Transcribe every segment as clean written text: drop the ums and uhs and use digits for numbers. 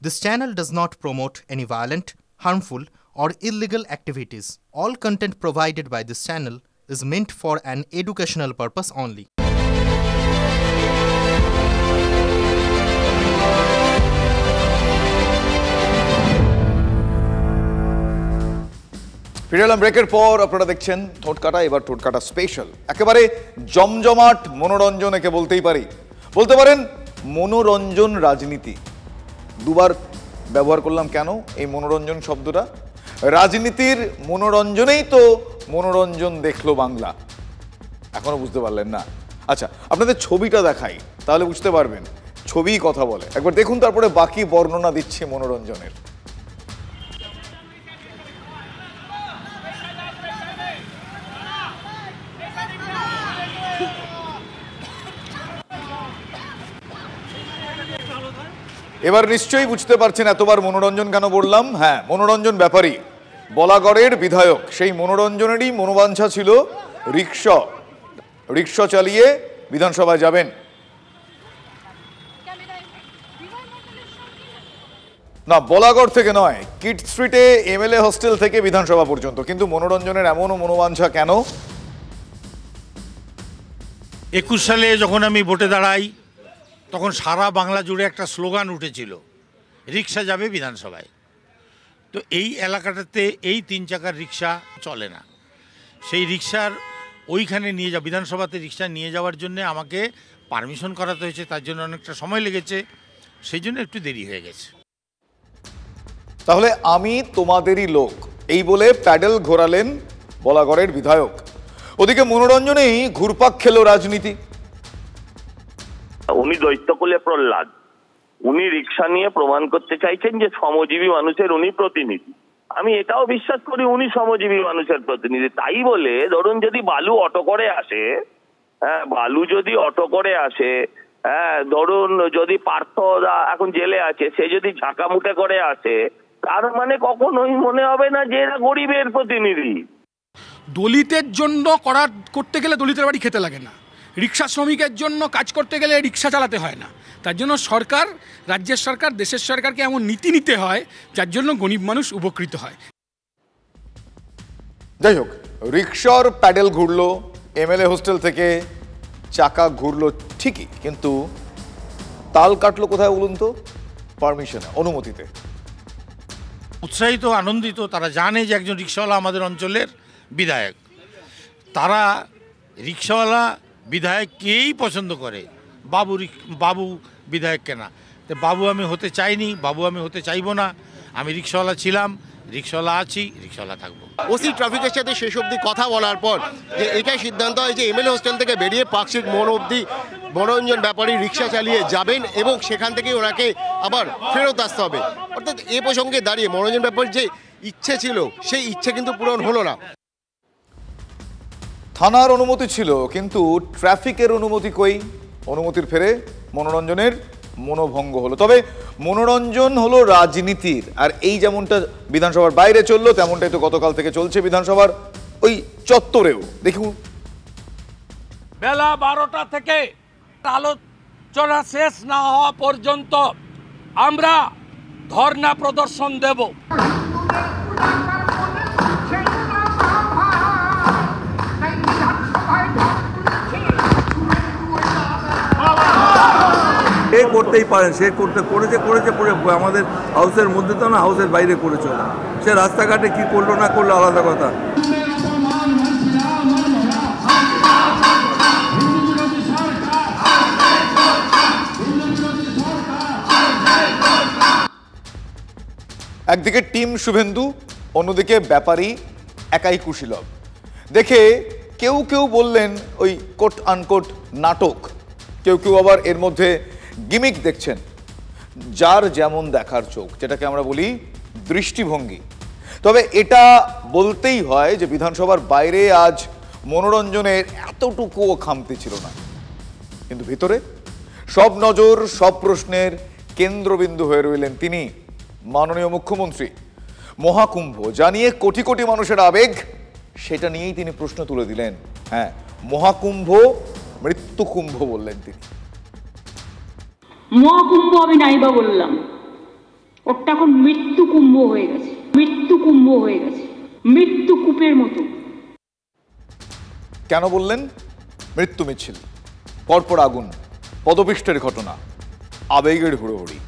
This channel does not promote any violent, harmful, or illegal activities. All content provided by this channel is meant for an educational purpose only. ফিরে এলাম ব্রেকের পর। আপনারা দেখছেন ঠোঁটকাটা, এবার ঠোঁটকাটা special, একেবারে জমজমাট মনোরঞ্জন একে বলতেই পারি। বলতে পারেন মনোরঞ্জন রাজনীতি। দুবার ব্যবহার করলাম কেন এই মনোরঞ্জন শব্দটা? রাজনীতির মনোরঞ্জনেই তো মনোরঞ্জন দেখলো বাংলা। এখনো বুঝতে পারলেন না? আচ্ছা, আপনাদের ছবিটা দেখাই, তাহলে বুঝতে পারবেন। ছবিই কথা বলে। একবার দেখুন, তারপরে বাকি বর্ণনা দিচ্ছি মনোরঞ্জনের। এবার নিশ্চয়ই বুঝতে পারছেন এতবার মনোরঞ্জন কেন বললাম। হ্যাঁ, মনোরঞ্জন ব্যাপারী, বলাগড়ের বিধায়ক। সেই মনোরঞ্জনেরই মনোবাঞ্ছা ছিল রিক্সা চালিয়ে বিধানসভায় যাবেন। না, বলাগড় থেকে নয়, কিট স্ট্রিটে এমএলএ হোস্টেল থেকে বিধানসভা পর্যন্ত। কিন্তু মনোরঞ্জনের এমনও মনোবাঞ্ছা কেন? 21 সালে যখন আমি ভোটে দাঁড়াই, তখন সারা বাংলা জুড়ে একটা স্লোগান উঠেছিল, রিক্সা যাবে বিধানসভায়। তো এই এলাকাটাতে এই 3 চাকার রিক্সা চলে না। সেই রিক্সার ওইখানে নিয়ে বিধানসভাতে রিক্সা নিয়ে যাওয়ার জন্য আমাকে পারমিশন করাতে হয়েছে। তার জন্য অনেকটা সময় লেগেছে, সেই জন্য একটু দেরি হয়ে গেছে। তাহলে আমি তোমাদেরই লোক, এই বলে প্যাডেল ঘোরালেন বলাগড়ের বিধায়ক। ওদিকে মনোরঞ্জনেই ঘুরপাক খেলো রাজনীতি। উনি দৈত্যকুলে প্রহ্লাদ, উনি রিক্সা নিয়ে প্রমাণ করতে চাইছেন যে শ্রমজীবী মানুষের উনি প্রতিনিধি। আমি এটাও বিশ্বাস করি উনি শ্রমজীবী মানুষের প্রতিনিধি। তাই বলে ধরুন যদি বালু অটো করে আসে, বালু যদি অটো করে আসে, ধরুন যদি পার্থ এখন জেলে আছে, সে যদি ঝাঁকা মুটে করে আসে, তার মানে কখনোই মনে হবে না যে এরা গরিবের প্রতিনিধি। দলিতের জন্য করতে গেলে দলিতের বাড়ি খেতে লাগে না, রিক্সা শ্রমিকের জন্য কাজ করতে গেলে রিক্সা চালাতে হয় না। তার জন্য সরকার, রাজ্যের সরকার, দেশের সরকারকে এমন নীতি নিতে হয় যার জন্য গরিব মানুষ উপকৃত হয়। যাই হোক, রিক্সার প্যাডেল ঘুরলো, এমএলএ হোস্টেল থেকে চাকা ঘুরলো ঠিকই, কিন্তু তাল কাটলো কোথায় বলুন তো? পারমিশনে, অনুমতিতে। উৎসাহিত, আনন্দিত, তারা জানে যে একজন রিক্সাওয়ালা আমাদের অঞ্চলের বিধায়ক। তারা রিক্সাওয়ালা বিধায়ককেই পছন্দ করে, বাবু বিধায়ককে না। তো বাবু আমি হতে চাইনি, বাবু আমি হতে চাইবো না। আমি রিক্সাওয়ালা ছিলাম, রিক্সাওয়ালা আছি, রিক্সাওয়ালা থাকবো। ওসি ট্রাফিকের সাথে শেষ অবধি কথা বলার পর যে এটাই সিদ্ধান্ত হয় যে এমএলএ হোস্টেল থেকে বেরিয়ে পার্কস্ট্রিট মোড় অবধি মনোরঞ্জন ব্যাপারী রিক্সা চালিয়ে যাবেন এবং সেখান থেকে ওনাকে আবার ফেরত আসতে হবে। অর্থাৎ এ প্রসঙ্গে দাঁড়িয়ে মনোরঞ্জন ব্যাপারীর যে ইচ্ছে ছিল, সেই ইচ্ছে কিন্তু পূরণ হলো না। থানার অনুমতি ছিল, কিন্তু ট্রাফিকের অনুমতি কই? অনুমতির ফেরে মনোরঞ্জনের মনোভঙ্গ হলো। তবে মনোরঞ্জন হলো রাজনীতির, আর এই যেমনটা বিধানসভার বাইরে চললো, তেমনটাই তো গতকাল থেকে চলছে বিধানসভার ওই চত্বরেও। দেখুন, বেলা 12টা থেকে আলোচনা শেষ না হওয়া পর্যন্ত আমরা ধর্ণা প্রদর্শন দেব। সে করতেই পারেন, সে করেছে আমাদের হাউসের মধ্যে তো না, হাউসের বাইরে করেছে। সে রাস্তাঘাটে কি করলো না করলো আলাদা কথা। একদিকে টিম শুভেন্দু, অন্যদিকে ব্যাপারী একাই কুশীলব। দেখে কেউ কেউ বললেন ওই কোট আনকোট নাটক, কেউ কেউ আবার এর মধ্যে গিমিক দেখছেন। যার যেমন দেখার চোখ, যেটাকে আমরা বলি দৃষ্টিভঙ্গি। তবে এটা বলতেই হয় যে বিধানসভার বাইরে আজ মনোরঞ্জনের এতটুকুও খামতি ছিল না, কিন্তু ভিতরে সব নজর, সব প্রশ্নের কেন্দ্রবিন্দু হয়ে রইলেন তিনি, মাননীয় মুখ্যমন্ত্রী। মহাকুম্ভ জানিয়ে কোটি কোটি মানুষের আবেগ, সেটা নিয়েই তিনি প্রশ্ন তুলে দিলেন। হ্যাঁ, মহাকুম্ভ মৃত্যুকুম্ভ বললেন তিনি। মহাকুম্ভ আমি নাইবা বললাম, ওটা এখন মৃত্যু কুম্ভ হয়ে গেছে, মৃত্যু কুম্ভ হয়ে গেছে, মৃত্যু কূপের মতো। কেন বললেন মৃত্যু মিছিল? পরপর আগুন, পদপিষ্টের ঘটনা, আবেগের হুড়োহুড়ি।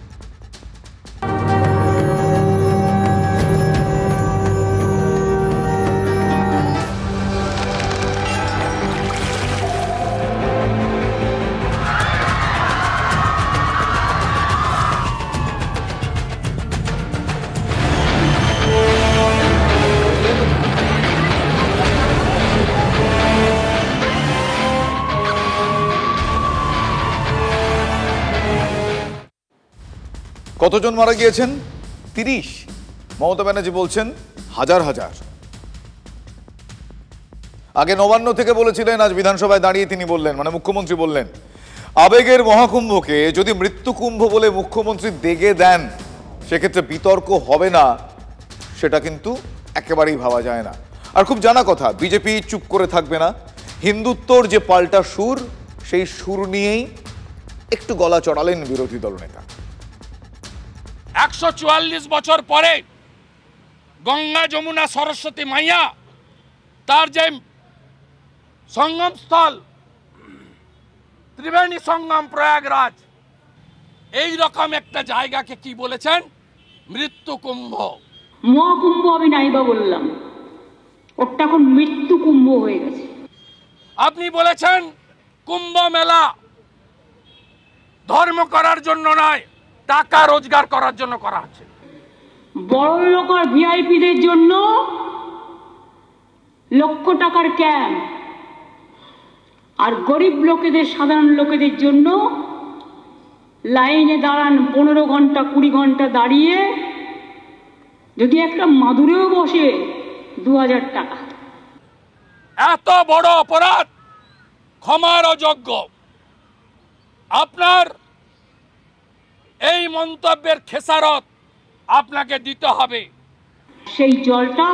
কতজন মারা গিয়েছেন? 30। মমতা ব্যানার্জি বলছেন হাজার হাজার। আগে নবান্ন থেকে বলেছিলেন, আজ বিধানসভায় দাঁড়িয়ে তিনি বললেন, মানে মুখ্যমন্ত্রী বললেন, আবেগের মহাকুম্ভকে যদি মৃত্যুকুম্ভ বলে মুখ্যমন্ত্রী দেগে দেন সেক্ষেত্রে বিতর্ক হবে না, সেটা কিন্তু একেবারেই ভাবা যায় না। আর খুব জানা কথা, বিজেপি চুপ করে থাকবে না। হিন্দুত্বর যে পাল্টা সুর, সেই সুর নিয়েই একটু গলা চড়ালেন বিরোধী দলনেতা। 144 বছর পরে গঙ্গা যমুনা সরস্বতী মাইয়া তার যে সঙ্গম স্থল ত্রিবেণী সঙ্গম প্রয়াগরাজ, এই রকম একটা জায়গাকে কি বলেছেন? মৃত্যু কুম্ভ। মহাকুম্ভ আমি নাইবা বললাম, ওটা এখন মৃত্যু কুম্ভ হয়ে গেছে। আপনি বলেছেন কুম্ভ মেলা ধর্ম করার জন্য নয়, টাকা রোজগার করার জন্য করা হচ্ছে। বড় লোক আর ভিআইপিদের জন্য লক্ষ টাকার ক্যাম্প, আর গরিব লোকেদের, সাধারণ লোকেদের জন্য লাইনে দাঁড়ান 15 ঘন্টা 20 ঘন্টা দাঁড়িয়ে, যদি একটা মাদুরেও বসে 2000 টাকা। এত বড় অপরাধ ক্ষমার অযোগ্য। আপনার এই মন্তব্যের খেসারত আপনাকে দিতে হবে। সেই জলটা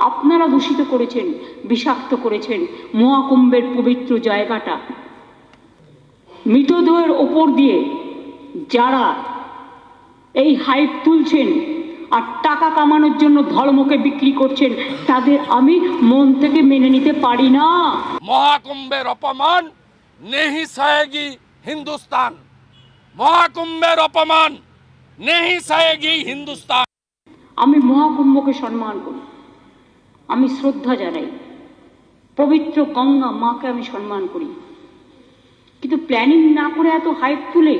আপনারা দূষিত করেছেন, বিষাক্ত করেছেন মহাকুম্ভের পবিত্র জায়গাটা। মৃতদেহের ওপর দিয়ে যারা এই হাইপ তুলছেন আর টাকা কামানোর জন্য ধর্মকে বিক্রি করছেন, তাদের আমি মন থেকে মেনে নিতে পারি না। মহাকুম্ভের অপমান নেহি সহেগি হিন্দুস্তান, মহাকুম্ভের অপমান নেহি সহেগি হিন্দুস্তান। আমি মহাকুম্ভকে সম্মান করি, আমি শ্রদ্ধা জানাই, পবিত্র গঙ্গা মাকে আমি সম্মান করি, কিন্তু প্ল্যানিং না করে এত হাইপ তুলে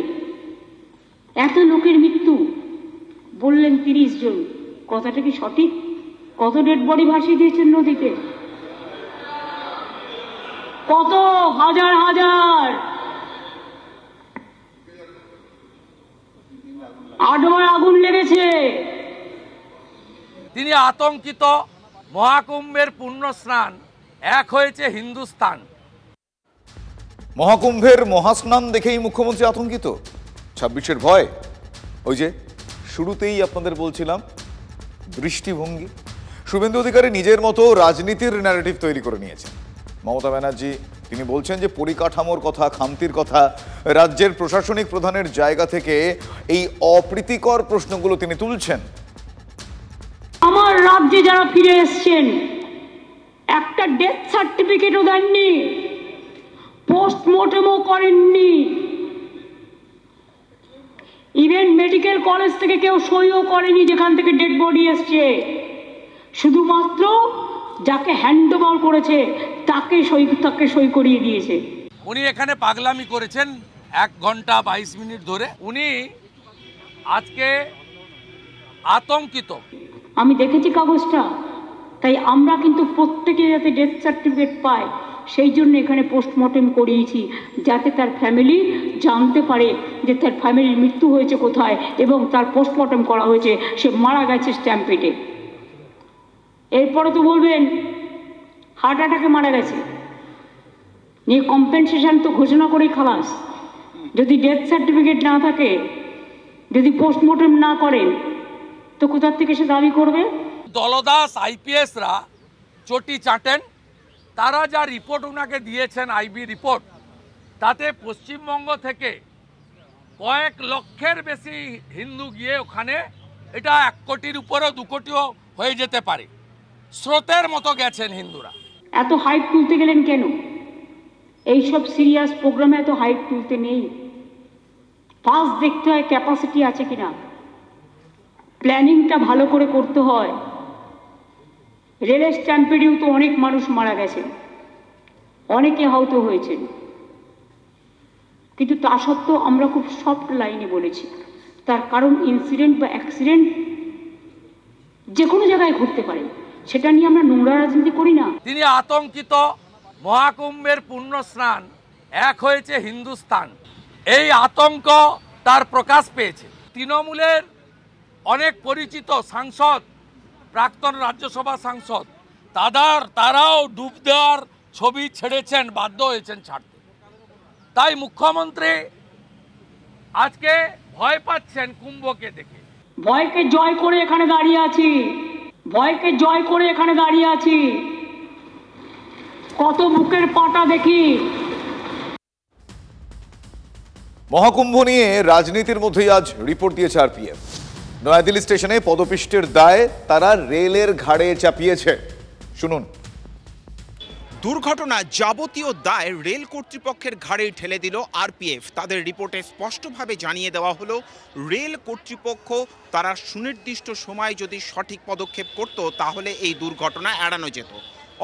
এত লোকের মৃত্যু বললেন 30 জন, কথাটা কি সঠিক? কত ডেড বডি ভাসিয়ে দিয়েছেন নদীতে? কত হাজার হাজার, 8বার আগুন লেগেছে। তিনি আতঙ্কিত। মহাকুম্ভের পুণ্য স্নান এক হয়েছে হিন্দুস্তান। মহাকুম্ভের মহাস্নান দেখেই মুখ্যমন্ত্রী আতঙ্কিত। 26-এর ভয়। ওই যে শুরুতেই আপনাদের বলছিলাম, দৃষ্টিভঙ্গি। শুভেন্দু অধিকারী নিজের মতো রাজনীতির ন্যারেটিভ তৈরি করে নিয়েছেন। মমতা ব্যানার্জি তিনি বলছেন যে পরিকাঠামোর কথা, খামতির কথা, রাজ্যের প্রশাসনিক প্রধানের জায়গা থেকে এই অপ্রীতিকর প্রশ্নগুলো তিনি তুলছেন। আমার রাজ্যে যারা ফিরে এসছেন একটা ডেথ সার্টিফিকেটও দেননি, পোস্টমর্টেমও করেননি, ইভেন মেডিকেল কলেজ থেকে কেউ সইও করেনি যেখান থেকে ডেড বডি এসছে। শুধুমাত্র যাকে হ্যান্ডওভার করেছে তাকে সই করিয়ে দিয়েছে। উনি এখানে পাগলামি করেছেন 1 ঘন্টা 22 মিনিট ধরে। উনি আজকে আতঙ্কিত। আমি দেখেছি কাগজটা, তাই আমরা কিন্তু প্রত্যেকে যাতে ডেথ সার্টিফিকেট পায় সেই জন্য এখানে পোস্টমর্টেম করিয়েছি, যাতে তার ফ্যামিলি জানতে পারে যে তার ফ্যামিলির মৃত্যু হয়েছে কোথায় এবং তার পোস্টমর্টেম করা হয়েছে, সে মারা গেছে স্ট্যাম্পেডে। এরপরে তো বলবেন হার্ট অ্যাটাকে মারা গেছে, নিয়ে কম্পেনসেশন তো ঘোষণা করেই খালাস। যদি ডেথ সার্টিফিকেট না থাকে, যদি পোস্টমর্টেম না করেন, তো কোথার থেকে সে দাবি করবে? দলদাস আইপিএসরা চটি চাটেন। তারা যা রিপোর্ট ওনাকে দিয়েছেন, আইবি রিপোর্ট, তাতে পশ্চিমবঙ্গ থেকে কয়েক লক্ষের বেশি হিন্দু গিয়ে ওখানে এটা 1 কোটির উপরেও 2 কোটিও হয়ে যেতে পারে। স্রোতের মতো গেছেন হিন্দুরা। এত হাইপ তুলতে গেলেন কেন? এইসব সিরিয়াস প্রোগ্রামে এত হাইপ তুলতে নেই। ফার্স্ট দেখতে হয় ক্যাপাসিটি আছে কিনা, প্ল্যানিংটা ভালো করে করতে হয়। রেলের স্ট্যাম্পেডেও তো অনেক মানুষ মারা গেছেন, অনেকে আহত হয়েছেন, কিন্তু তা সত্ত্বেও আমরা খুব সফট লাইনে বলেছি। তার কারণ ইনসিডেন্ট বা অ্যাক্সিডেন্ট যে কোনো জায়গায় ঘটতে পারে, সেটা নিয়ে আমরা নোংরা রাজনীতি করি না। তিনি আতঙ্কিত। মহাকুম্ভের পুণ্য স্নান এক হয়েছে হিন্দুস্তান, এই আতঙ্ক তার প্রকাশ পেয়েছে। তৃণমূলের অনেক পরিচিত সাংসদ, প্রাক্তন রাজ্যসভা সাংসদ, তারাও ডুব দেওয়ার ছবি ছেড়েছেন, বাধ্য হয়েছেন ছাড়তে। তাই মুখ্যমন্ত্রী আজকে ভয় পাচ্ছেন কুম্ভকে দেখে। ভয়কে জয় করে এখানে দাঁড়িয়ে আছি, ভয়কে জয় করে এখানে দাঁড়িয়ে আছি। কত বুকের পাটা দেখি। মহাকুম্ভ নিয়ে রাজনীতির মধ্যেই আজ রিপোর্ট দিয়েছে আরপিএফ। নয়াদিল্লি স্টেশনে পদপিষ্টের দায় তারা রেলের ঘাড়ে চাপিয়েছে। শুনুন। দুর্ঘটনা যাবতীয় দায় রেল কর্তৃপক্ষের ঘাড়ে ঠেলে দিল আরপিএফ। তাদের রিপোর্টে স্পষ্টভাবে জানিয়ে দেওয়া হলো, রেল কর্তৃপক্ষ তারা সুনির্দিষ্ট সময়ে যদি সঠিক পদক্ষেপ করত তাহলে এই দুর্ঘটনা এড়ানো যেত।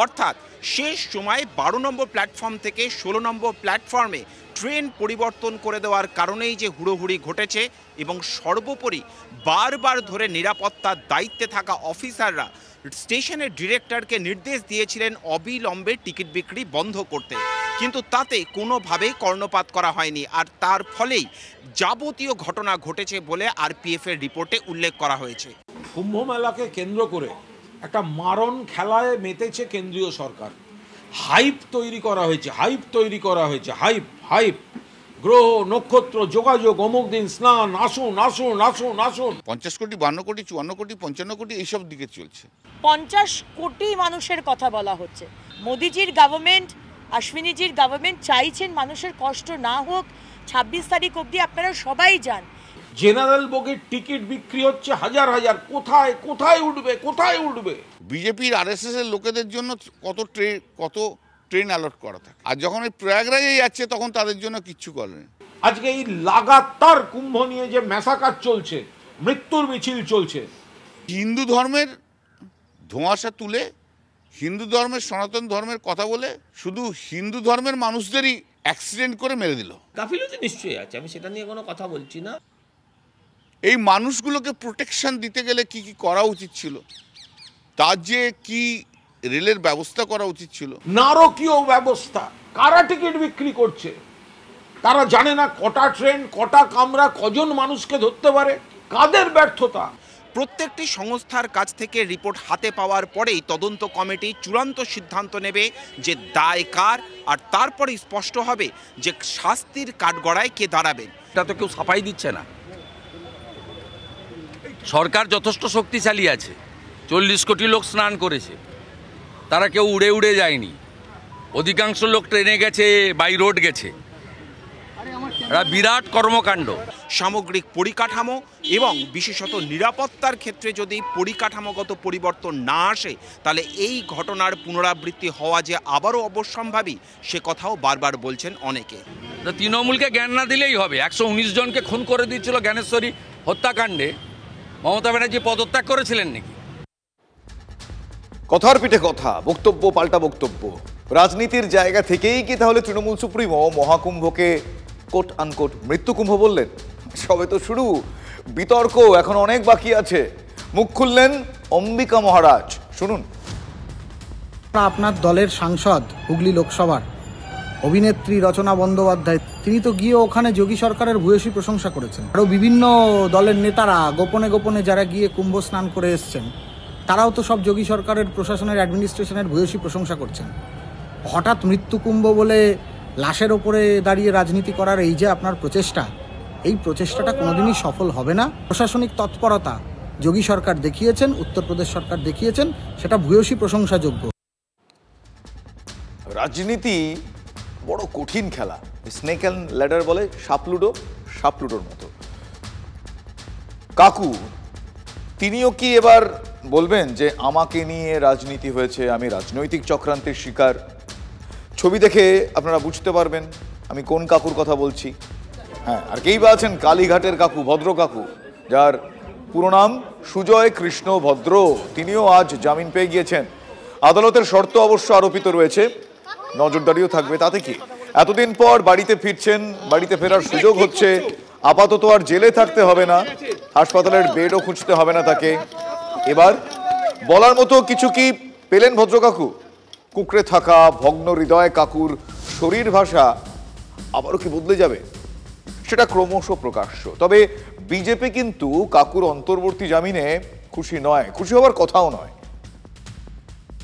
অর্থাৎ শেষ সময়ে 12 নম্বর প্ল্যাটফর্ম থেকে 16 নম্বর প্ল্যাটফর্মে ট্রেন পরিবর্তন করে দেওয়ার কারণেই যে হুড়োহুড়ি ঘটেছে, এবং সর্বোপরি বারবার ধরে নিরাপত্তার দায়িত্বে থাকা অফিসাররা স্টেশনের ডিরেক্টরকে নির্দেশ দিয়েছিলেন অবিলম্বে টিকিট বিক্রি বন্ধ করতে, কিন্তু তাতে কোনোভাবেই কর্ণপাত করা হয়নি। আর তার ফলেই যাবতীয় ঘটনা ঘটেছে বলে আরপিএফের রিপোর্টে উল্লেখ করা হয়েছে। কুম্ভ মেলাকে কেন্দ্র করে একটা মারণ খেলায় মেতেছে কেন্দ্রীয় সরকার। হাইপ তৈরি করা হয়েছে, হাইপ গ্রহ নক্ষত্র যোগাযোগ, অমুক দিন স্নান, আসুন আসুন আসুন আসুন। 50 কোটি, 52 কোটি, 54 কোটি, 55 কোটি এইসব দিকে চলছে। 50 কোটি মানুষের কথা বলা হচ্ছে। মোদিজির গভর্নমেন্ট, অশ্বিনীজির গভর্নমেন্ট চাইছেন মানুষের কষ্ট না হোক। 26 তারিখ অবধি আপনারা সবাই যান। জেনারেল বগির টিকিট বিক্রি হচ্ছে হাজার হাজার। কোথায় উঠবে? বিজেপির আরএসএস এর লোকেদের জন্য কত ট্রেন অ্যালট করা থাকে, আর যখন এই প্রয়াগরাজে যাচ্ছে তখন তাদের জন্য কিচ্ছু করেনি। আজকে এই লাগাতার কুম্ভ নিয়ে যে ম্যাসাকার চলছে, মৃত্যুর মিছিল চলছে, হিন্দু ধর্মের ধোঁয়াশা তুলে, হিন্দু ধর্মের, সনাতন ধর্মের কথা বলে শুধু হিন্দু ধর্মের মানুষদেরই অ্যাক্সিডেন্ট করে মেরে দিল। গাফিলতি নিশ্চয়ই আছে, আমি সেটা নিয়ে কোনো কথা বলছি না। এই মানুষগুলোকে প্রোটেকশন দিতে গেলে কি কি করা উচিত ছিল, তার যে কি রেলের ব্যবস্থা করা উচিত ছিল। নারকীয় ব্যবস্থা। কারা টিকিট বিক্রি করছে তারা জানে না কটা ট্রেন, কটা কামরা, কজন মানুষকে ধরতে পারে। কাদের ব্যর্থতা? প্রত্যেকটি সংস্থার কাছ থেকে রিপোর্ট হাতে পাওয়ার পরেই তদন্ত কমিটি চূড়ান্ত সিদ্ধান্ত নেবে যে দায় কার, আর তারপরে স্পষ্ট হবে যে শাস্তির কাঠগড়ায় কে দাঁড়াবেন। এটা তো কেউ সাফাই দিচ্ছে না। সরকার যথেষ্ট শক্তিশালী আছে, 40 কোটি লোক স্নান করেছে, তারা কেউ উড়ে যায়নি। অধিকাংশ লোক ট্রেনে গেছে, বাই রোড গেছে। বিরাট কর্মকাণ্ড। সামগ্রিক পরিকাঠামো এবং বিশেষত নিরাপত্তার ক্ষেত্রে যদি পরিকাঠামোগত পরিবর্তন না আসে, তাহলে এই ঘটনার পুনরাবৃত্তি হওয়া যে আবারও অবশ্যম্ভাবী, সে কথাও বারবার বলছেন অনেকে। তৃণমূলকে জ্ঞান না দিলেই হবে। 119 জনকে খুন করে দিয়েছিল জ্ঞানেশ্বরী হত্যাকাণ্ডে, মমতা ব্যানার্জি পদত্যাগ করেছিলেন নাকি? কথার পিঠে কথা, বক্তব্য পাল্টা বক্তব্য। রাজনীতির জায়গা থেকেই কি তাহলে তৃণমূল সুপ্রিমো মহাকুম্ভকে কোট আনকোট মৃত্যুকুম্ভ বললেন? সবে তো শুরু, বিতর্ক এখন অনেক বাকি আছে। মুখ খুললেন অম্বিকা মহারাজ। শুনুন। আপনার দলের সাংসদ হুগলি লোকসভার অভিনেত্রী রচনা বন্দ্যোপাধ্যায়, তিনি তো গিয়ে ওখানে যোগী সরকারের ভূয়সী প্রশংসা করেছেন। আরও বিভিন্ন দলের নেতারা গোপনে যারা গিয়ে কুম্ভ স্নান করে এসছেন, তারাও তো সব যোগী সরকারের প্রশাসনের অ্যাডমিনিস্ট্রেশনের ভূয়সী প্রশংসা করছেন। হঠাৎ মৃত্যুকুম্ভ বলে লাশের ওপরে দাঁড়িয়ে রাজনীতি করার এই যে আপনার প্রচেষ্টা, এই প্রচেষ্টাটা কোনোদিনই সফল হবে না। প্রশাসনিক তৎপরতা যোগী সরকার দেখিয়েছেন, উত্তরপ্রদেশ সরকার দেখিয়েছেন, সেটা ভূয়সী প্রশংসাযোগ্য। রাজনীতি বড় কঠিন খেলা। স্নেক অ্যান্ড ল্যাডার বলে, সাপলুডোর মতো। কাকু তিনিও কি এবার বলবেন যে আমাকে নিয়ে রাজনীতি হয়েছে, আমি রাজনৈতিক চক্রান্তের শিকার? ছবি দেখে আপনারা বুঝতে পারবেন আমি কোন কাকুর কথা বলছি। হ্যাঁ, আর কেই বা আছেন কালীঘাটের কাকু, ভদ্র কাকু, যার পুরো নাম সুজয় কৃষ্ণ ভদ্র। তিনিও আজ জামিন পেয়ে গিয়েছেন। আদালতের শর্ত অবশ্য আরোপিত রয়েছে, নজরদারিও থাকবে। তাতে কি, এতদিন পর বাড়িতে ফিরছেন, বাড়িতে ফেরার সুযোগ হচ্ছে। আপাতত আর জেলে থাকতে হবে না, হাসপাতালের বেডও খুঁজতে হবে না তাকে। এবার বলার মতো কিছু কি পেলেন ভদ্র কাকু? কুঁকড়ে থাকা ভগ্ন হৃদয় কাকুর শরীর ভাষা আবারও কি বদলে যাবে, সেটা ক্রমশ প্রকাশ্য। তবে বিজেপি কিন্তু কাকুর অন্তর্বর্তী জামিনে খুশি নয়, খুশি হওয়ার কথাও নয়।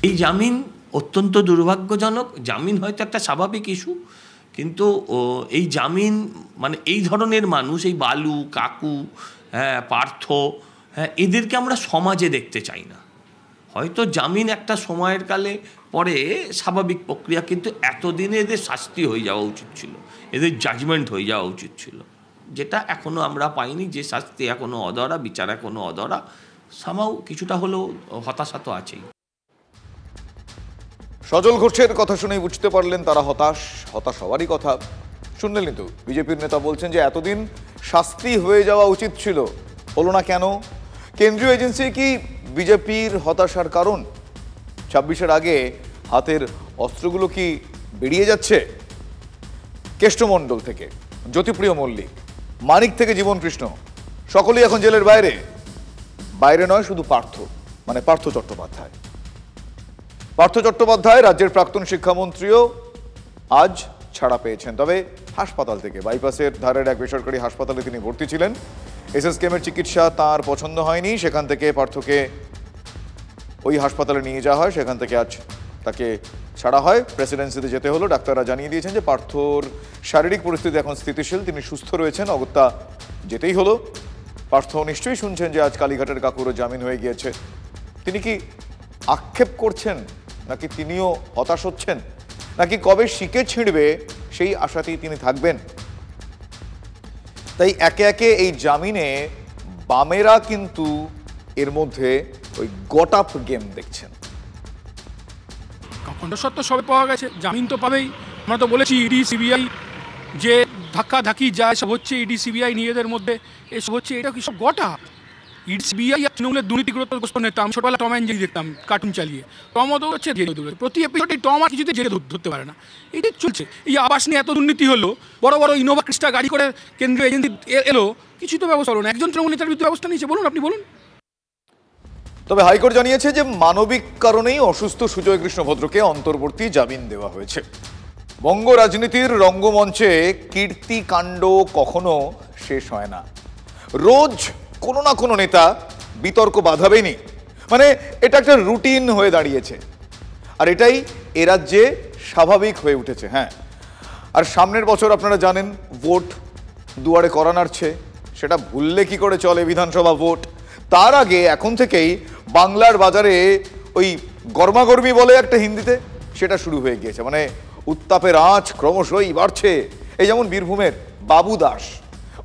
এই জামিন অত্যন্ত দুর্ভাগ্যজনক। জামিন হয়তো একটা স্বাভাবিক ইস্যু, কিন্তু এই জামিন মানে এই ধরনের মানুষ, এই বালু কাকু, হ্যাঁ পার্থ, হ্যাঁ এদেরকে আমরা সমাজে দেখতে চাই না। হয়তো জামিন একটা সময়ের কালে পরে স্বাভাবিক প্রক্রিয়া, কিন্তু এতদিনে এদের শাস্তি হয়ে যাওয়া উচিত ছিল, এদের জাজমেন্ট হয়ে যাওয়া উচিত ছিল, যেটা এখনও আমরা পাইনি। যে শাস্তি এখনও অধরা, বিচার এখনও অধরা, সামাও কিছুটা হলেও হতাশা তো আছেই। সজল ঘোষের কথা শুনেই বুঝতে পারলেন তারা হতাশ। হতাশ হওয়ারই কথা। শুনলেন তো বিজেপির নেতা বলছেন যে এতদিন শাস্তি হয়ে যাওয়া উচিত ছিল, হলো না কেন? কেন্দ্রীয় এজেন্সি কি বিজেপির হতাশার কারণ? 26-এর আগে হাতের অস্ত্রগুলো কি বেরিয়ে যাচ্ছে? কেষ্টমণ্ডল থেকে জ্যোতিপ্রিয় মল্লিক, মানিক থেকে জীবন কৃষ্ণ, সকলেই এখন জেলের বাইরে। বাইরে নয়, শুধু পার্থ, মানে পার্থ চট্টোপাধ্যায়। পার্থ চট্টোপাধ্যায় রাজ্যের প্রাক্তন শিক্ষামন্ত্রীও আজ ছাড়া পেয়েছেন, তবে হাসপাতাল থেকে। বাইপাসের ধারের এক বেসরকারি হাসপাতালে তিনি ভর্তি ছিলেন। এসএসকেএমের চিকিৎসা তার পছন্দ হয়নি, সেখান থেকে পার্থকে ওই হাসপাতালে নিয়ে যাওয়া হয়, সেখান থেকে আজ তাকে ছাড়া হয়। প্রেসিডেন্সিতে যেতে হলো। ডাক্তাররা জানিয়ে দিয়েছেন যে পার্থর শারীরিক পরিস্থিতি এখন স্থিতিশীল, তিনি সুস্থ রয়েছেন, অগত্যা যেতেই হলো। পার্থ নিশ্চয়ই শুনছেন যে আজ কালীঘাটের কাকুরও জামিন হয়ে গিয়েছে। তিনি কি আক্ষেপ করছেন, নাকি তিনিও হতাশ হচ্ছেন, নাকি কবে শিকে ছিঁড়বে সেই আশাতেই তিনি থাকবেন? তাই একে একে এই জামিনে বামেরা কিন্তু এর মধ্যে ওই গট আপ গেম দেখছেন। কণ্ঠস্বর সবে পাওয়া গেছে, জামিন তো পাবেই। আমরা তো বলেছি ইডি সিবিআই যে ধাক্কা ধাক্কি যা এসব হচ্ছে, ইডি সিবিআই নিজেদের মধ্যে এসব হচ্ছে, এটা কি সব গট আপ? ইডি সিবিআই আর তৃণমূলের দুর্নীতিগ্রস্ত নেতা। আমি ছোটবেলা টম অ্যান্ড জেরি দেখতাম কার্টুন চালিয়ে, টমও তো হচ্ছে জেলে ধরে, প্রতি এপিসোডে টম আর কিছুতে জেলে ধরতে পারে না। এটাই চলছে। এই আবাস নিয়ে এত দুর্নীতি হলো, বড় বড় ইনোভা ক্রিস্টা গাড়ি করে কেন্দ্রীয় এজেন্সি এলো, কিছু তো ব্যবস্থা হলো না। একজন তৃণমূল নেতার বিরুদ্ধে ব্যবস্থা নিয়েছে, বলুন, আপনি বলুন। তবে হাইকোর্ট জানিয়েছে যে মানবিক কারণেই অসুস্থ সুজয় কৃষ্ণ ভদ্রকে অন্তর্বর্তী জামিন দেওয়া হয়েছে। বঙ্গ রাজনীতির রঙ্গমঞ্চে কীর্তিকাণ্ড কখনো শেষ হয় না। রোজ কোনো না কোনো নেতা বিতর্ক বাধাবেনি, মানে এটা একটা রুটিন হয়ে দাঁড়িয়েছে। আর এটাই এ রাজ্যে স্বাভাবিক হয়ে উঠেছে। হ্যাঁ, আর সামনের বছর আপনারা জানেন ভোট দুয়ারে করা নাড়ছে, সেটা ভুললে কি করে চলে? বিধানসভা ভোট। তার আগে এখন থেকেই বাংলার বাজারে ওই গরমাগরমি বলে একটা হিন্দিতে, সেটা শুরু হয়ে গিয়েছে। মানে উত্তাপের আঁচ ক্রমশই বাড়ছে। এই যেমন বীরভূমের বাবু দাস,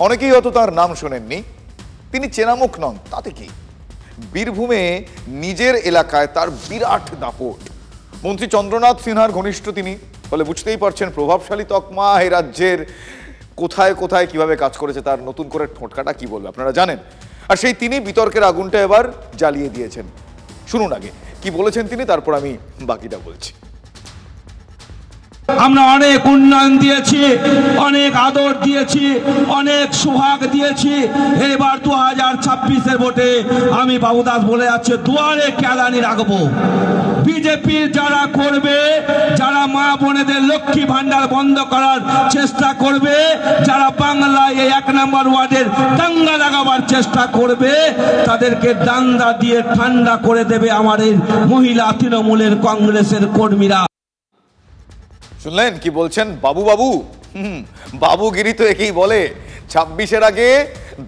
অনেকেই হয়তো তার নাম শোনেননি, তিনি চেনামুখ নন, তাতে কি? বীরভূমে নিজের এলাকায় তার বিরাট দাপট। মন্ত্রী চন্দ্রনাথ সিনহার ঘনিষ্ঠ তিনি, ফলে বুঝতেই পারছেন প্রভাবশালী তকমা এই রাজ্যের কোথায় কোথায় কিভাবে কাজ করেছে, তার নতুন করে ঠোঁটকাটা কি বলবে আপনারা জানেন। আর সেই তিনি বিতর্কের আগুনটা এবার জ্বালিয়ে দিয়েছেন। শুনুন আগে কি বলেছেন তিনি, তারপর আমি বাকিটা বলছি। আমরা অনেক উন্নয়ন দিয়েছি, অনেক আদর দিয়েছি, অনেক সোহাগ দিয়েছি। এবার 2026-এর ভোটে আমি বাবুদাস বলে যাচ্ছে, দুয়ারে কেলানি রাখবো। বিজেপির যারা করবে, যারা মা বোনেদের লক্ষ্মী ভান্ডার বন্ধ করার চেষ্টা করবে, যারা বাংলায় এই 1 নম্বর ওয়ার্ডের দাঙ্গা লাগাবার চেষ্টা করবে, তাদেরকে ডান্ডা দিয়ে ঠান্ডা করে দেবে আমার এই মহিলা তৃণমূলের কংগ্রেসের কর্মীরা। শুনলেন কি বলছেন বাবু? বাবু বাবুগিরি তো একেই বলে। 26-এর আগে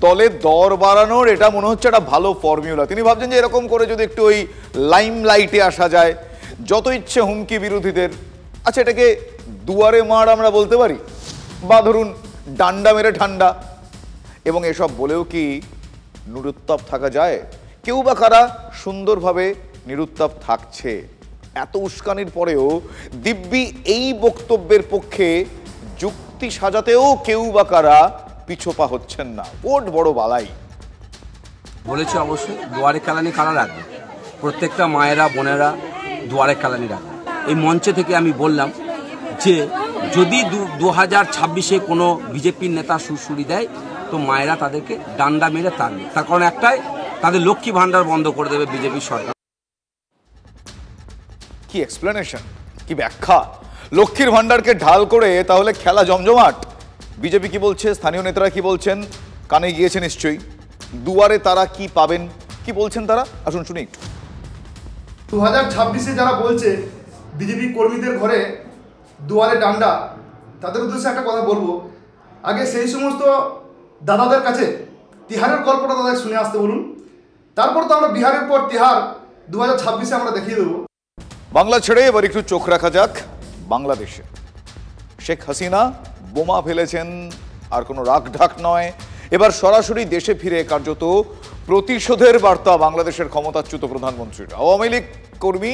দলে দর বাড়ানোর এটা মনে হচ্ছে একটা ভালো ফর্মুলা। তিনি ভাবছেন যে এরকম করে যদি একটু ওই লাইম লাইটে আসা যায়, যত ইচ্ছে হুমকি বিরোধীদের। আচ্ছা, এটাকে দুয়ারে মার আমরা বলতে পারি, বা ধরুন ডান্ডা মেরে ঠান্ডা। এবং এসব বলেও কি নুরুত্তাপ থাকা যায়? কেউ বা কারা সুন্দরভাবে নিরুত্তাপ থাকছে। এত উস্কানির পরেও দিব্যি এই বক্তব্যের পক্ষে যুক্তি সাজাতেও কেউ বা কারা পিছপা হচ্ছেন না। ভোট বড় বালাই বলেছে, অবশ্যই দুয়ারে কালানি কারা রাখবে, প্রত্যেকটা মায়েরা বোনেরা দুয়ারে কালানি রাখবে। এই মঞ্চে থেকে আমি বললাম যে যদি 2026-এ কোনো বিজেপির নেতা সুরসুরি দেয় তো মায়েরা তাদেরকে ডান্ডা মেরে তাড়বে। তার কারণ একটাই, তাদের লক্ষ্মী ভান্ডার বন্ধ করে দেবে বিজেপির সরকার। কি এক্সপ্লেনেশন, কি ব্যাখ্যা! লক্ষ্মীর ভান্ডারকে ঢাল করে তাহলে খেলা জমজমাট। বিজেপি কি বলছে, স্থানীয় নেতারা কি বলছেন, কানে গিয়েছে নিশ্চয়ই। দুয়ারে তারা কি পাবেন, কি বলছেন তারা, আসুন শুনি একটু। 2026-এ যারা বলছে বিজেপি কর্মীদের ঘরে দুয়ারে ডান্ডা, তাদের উদ্দেশ্যে একটা কথা বলবো। আগে সেই সমস্ত দাদাদের কাছে তিহারের গল্পটা তাদের শুনে আসতে বলুন, তারপর তো আমরা বিহারের পর তিহার 2026-এ আমরা দেখিয়ে দেবো। বাংলা ছেড়ে এবার একটু চোখ রাখা যাক বাংলাদেশে। শেখ হাসিনা বোমা ফেলেছেন, আর কোনো রাগ ঢাক নয়। এবার সরাসরি দেশে ফিরে কার্যত প্রতিশোধের বার্তা বাংলাদেশের ক্ষমতাচ্যুত প্রধানমন্ত্রীর। আওয়ামী লীগ কর্মী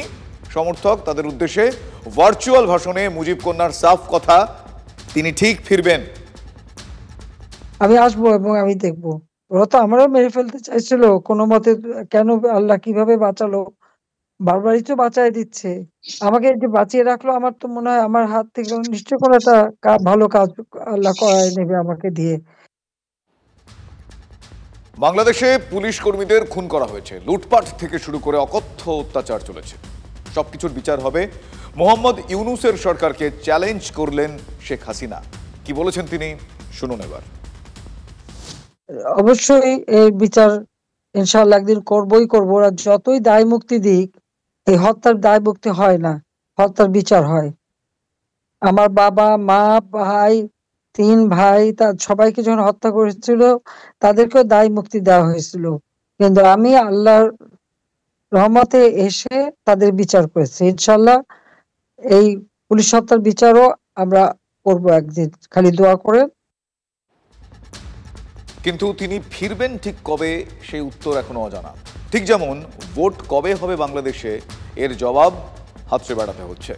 সমর্থক তাদের উদ্দেশ্যে ভার্চুয়াল ভাষণে মুজিব কন্যার সাফ কথা, তিনি ঠিক ফিরবেন। আমি আসবো এবং আমি দেখবো। ওরা তো আমারও মেরে ফেলতে চাইছিল কোনো মতে, কেন আল্লাহ কিভাবে বাঁচালো, বারবারই তো বাঁচাই দিচ্ছে আমাকে, যে বাঁচিয়ে রাখলো। আমার তো মনে হয় আমার হাত থেকে নিশ্চয় কোনো একটা ভালো কাজ আল্লাহ করায় নেবে আমাকে দিয়ে। বাংলাদেশে পুলিশ কর্মীদের খুন করা হয়েছে, লুটপাট থেকে শুরু করে অকথ্য অত্যাচার চলেছে। সবকিছুর বিচার হবে। মোহাম্মদ ইউনূসের সরকারকে চ্যালেঞ্জ করলেন শেখ হাসিনা। কি বলেছেন তিনি, শুনুন এবার। অবশ্যই এর বিচার ইনশাআল্লাহ একদিন করবই করবো। ওরা যতই দায় মুক্তি দিক, এই হত্যার দায় মুক্তি হয় না, হত্যার বিচার হয়। আমার বাবা, মা, ভাই, 3 ভাই, তার সবাইকে যখন হত্যা করেছিল তাদেরকেও দায় মুক্তি দেওয়া হয়েছিল, কিন্তু আমি আল্লাহর রহমতে এসে তাদের বিচার করেছি। ইনশাআল্লাহ এই পুলিশ হত্যার বিচারও আমরা করবো একদিন, খালি দোয়া করে। কিন্তু তিনি ফিরবেন ঠিক কবে, সেই উত্তর এখনো অজানা। ঠিক যেমন ভোট কবে হবে বাংলাদেশে, এর জবাব হাতড়ে বেড়াতে হচ্ছে।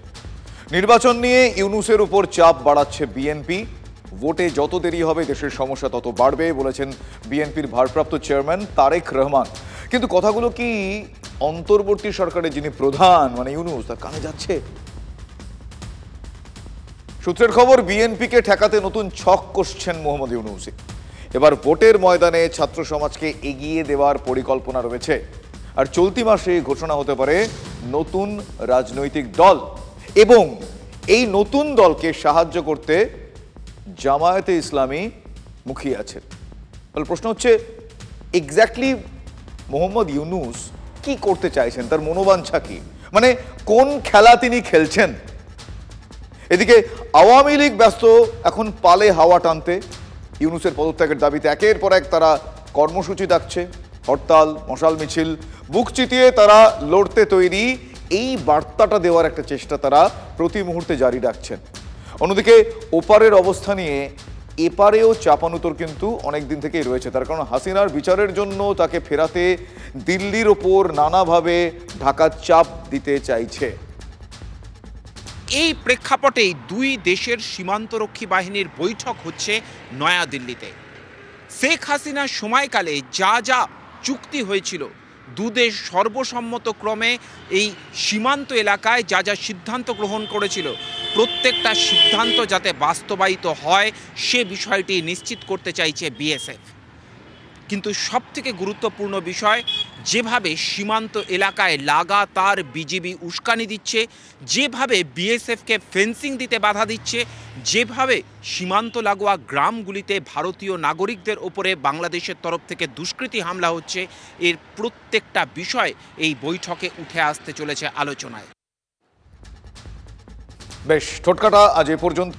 নির্বাচন নিয়ে ইউনূসের উপর চাপ বাড়াচ্ছে বিএনপি। ভোটে যত দেরি হবে দেশের সমস্যা তত বাড়বে বলেছেন বিএনপির ভারপ্রাপ্ত চেয়ারম্যান তারেক রহমান। কিন্তু কথাগুলো কি অন্তর্বর্তী সরকারের যিনি প্রধান মানে ইউনূস, তার কানে যাচ্ছে? সূত্রের খবর, বিএনপিকে ঠেকাতে নতুন ছক কষছেন মোহাম্মদ ইউনূস। এবার ভোটের ময়দানে ছাত্র সমাজকে এগিয়ে দেওয়ার পরিকল্পনা রয়েছে। আর চলতি মাসে ঘোষণা হতে পারে নতুন রাজনৈতিক দল, এবং এই নতুন দলকে সাহায্য করতে জামায়াতে ইসলামী মুখিয়ে আছে। তাহলে প্রশ্ন হচ্ছে, এক্স্যাক্টলি মোহাম্মদ ইউনূস কি করতে চাইছেন, তার মনোবাঞ্ছা কি, মানে কোন খেলা তিনি খেলছেন? এদিকে আওয়ামী লীগ ব্যস্ত এখন পালে হাওয়া টানতে। ইউনূসের পদত্যাগের দাবিতে একের পর এক তারা কর্মসূচি ডাকছে, হরতাল, মশাল মিছিল, বুক চিতিয়ে তারা লড়তে তৈরি। এই বার্তাটা দেওয়ার একটা চেষ্টা তারা প্রতি মুহূর্তে জারি রাখছেন। অন্যদিকে ওপারের অবস্থা নিয়ে এপারেও চাপানুতর কিন্তু অনেক দিন থেকেই রয়েছে। তার কারণ হাসিনার বিচারের জন্য তাকে ফেরাতে দিল্লির ওপর নানাভাবে ঢাকা চাপ দিতে চাইছে। এই প্রেক্ষাপটেই দুই দেশের সীমান্তরক্ষী বাহিনীর বৈঠক হচ্ছে নয়াদিল্লিতে। শেখ হাসিনার সময়কালে যা যা চুক্তি হয়েছিল, দুদেশ সর্বসম্মত ক্রমে এই সীমান্ত এলাকায় যা যা সিদ্ধান্ত গ্রহণ করেছিল, প্রত্যেকটা সিদ্ধান্ত যাতে বাস্তবায়িত হয় সে বিষয়টি নিশ্চিত করতে চাইছে বিএসএফ। কিন্তু সবথেকে গুরুত্বপূর্ণ বিষয়, যেভাবে সীমান্ত এলাকায় লাগাতার বিজিবি উস্কানি দিচ্ছে, যেভাবে বিএসএফকে ফেন্সিং দিতে বাধা দিচ্ছে, যেভাবে সীমান্ত লাগোয়া গ্রামগুলিতে ভারতীয় নাগরিকদের ওপরে বাংলাদেশের তরফ থেকে দুষ্কৃতী হামলা হচ্ছে, এর প্রত্যেকটা বিষয় এই বৈঠকে উঠে আসতে চলেছে আলোচনায়। বেশ, টোটকাটা আজ এ পর্যন্ত।